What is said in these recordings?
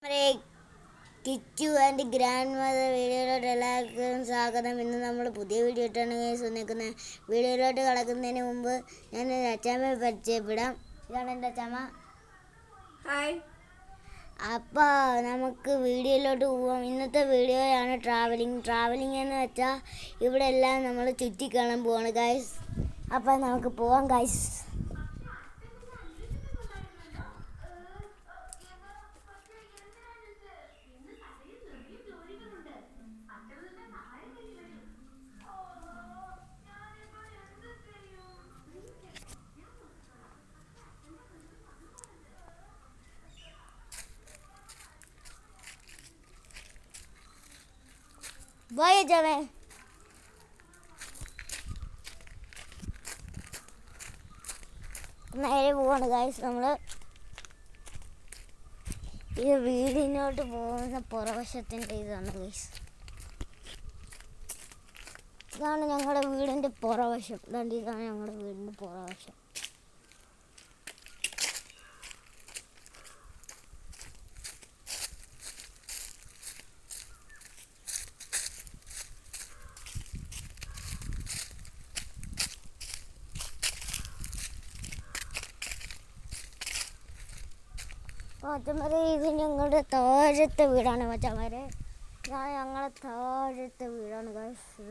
നമ്മുടെ Kichu and grand mother വീഡിയോയിലോട്ട് എല്ലാവർക്കും സ്വാഗതം. ഇന്ന് നമ്മൾ പുതിയ വീഡിയോ ഇട്ടാണ് വന്നിരിക്കുന്നത്. വീഡിയോയിലോട്ട് കിടക്കുന്നതിന് മുമ്പ് ഞാൻ അച്ചാമ്മയെ പരിചയപ്പെടാം. ഇതാണ് എൻ്റെ അച്ചാമ്മ. ഹായ്. അപ്പോൾ നമുക്ക് വീഡിയോയിലോട്ട് പോവാം. ഇന്നത്തെ വീഡിയോയാണ് ട്രാവലിംഗ് എന്ന് വെച്ചാൽ ഇവിടെ എല്ലാം നമ്മൾ ചുറ്റിക്കാണാൻ പോവാണ് ഗൈസ്. അപ്പോൾ നമുക്ക് പോവാം ഗൈസ്. Voy जावे നേരെ പോവാണ് ഗൈസ്. നമ്മൾ ഈ വീടിനോട്ട് പോകുന്ന പുറവശത്തിൻ്റെ ഇതാണ് ഗൈസ്. ഇതാണ് ഞങ്ങളുടെ വീടിൻ്റെ പുറവശം. ഇതാണ് ഞങ്ങളുടെ വീടിൻ്റെ പുറവശം. മച്ചന്മാരെ, ഇത് ഞങ്ങളുടെ താഴത്തെ വീടാണ് മച്ചന്മാരെ. ഞങ്ങളുടെ താഴത്തെ വീടാണ് ഗൈസ്.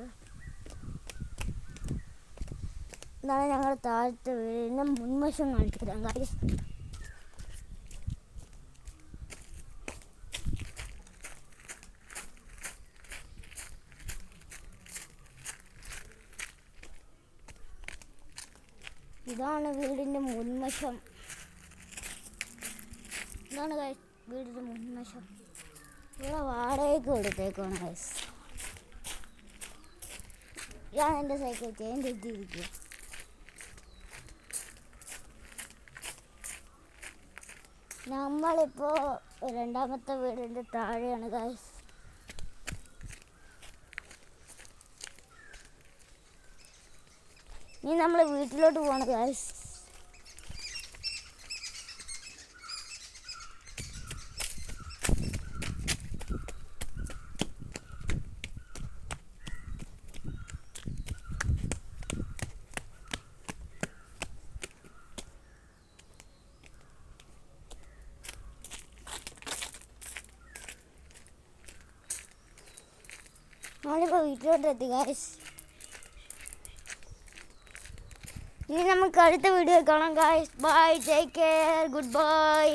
ഇതാണ് ഞങ്ങളുടെ താഴത്തെ വീട്. ഇതിൻ്റെ മുൻവശം കാണിച്ചു തരാം ഗൈസ്. ഇതാണ് വീടിൻ്റെ മുൻവശം. ഇതാണ് ഗൈസ് വീടിൻ്റെ മുൻവശം. ഇവിടെ വാടകയ്ക്ക് കൊടുത്തേക്കാണ് ഗൈസ്. ഞാൻ എൻ്റെ സൈക്കിൾ ചെയിൻ തെറ്റിയിരിക്കുക. നമ്മളിപ്പോൾ രണ്ടാമത്തെ വീടിൻ്റെ താഴെയാണ് ഗൈസ്. ഇനി നമ്മൾ വീട്ടിലോട്ട് പോവാണ് ഗൈസ്. നമ്മളിപ്പോൾ വീട്ടിലോട്ട് എത്തി ഗൈസ്. ഇനി നമുക്ക് അടുത്ത വീഡിയോ കാണാം guys. Bye, take care, good bye.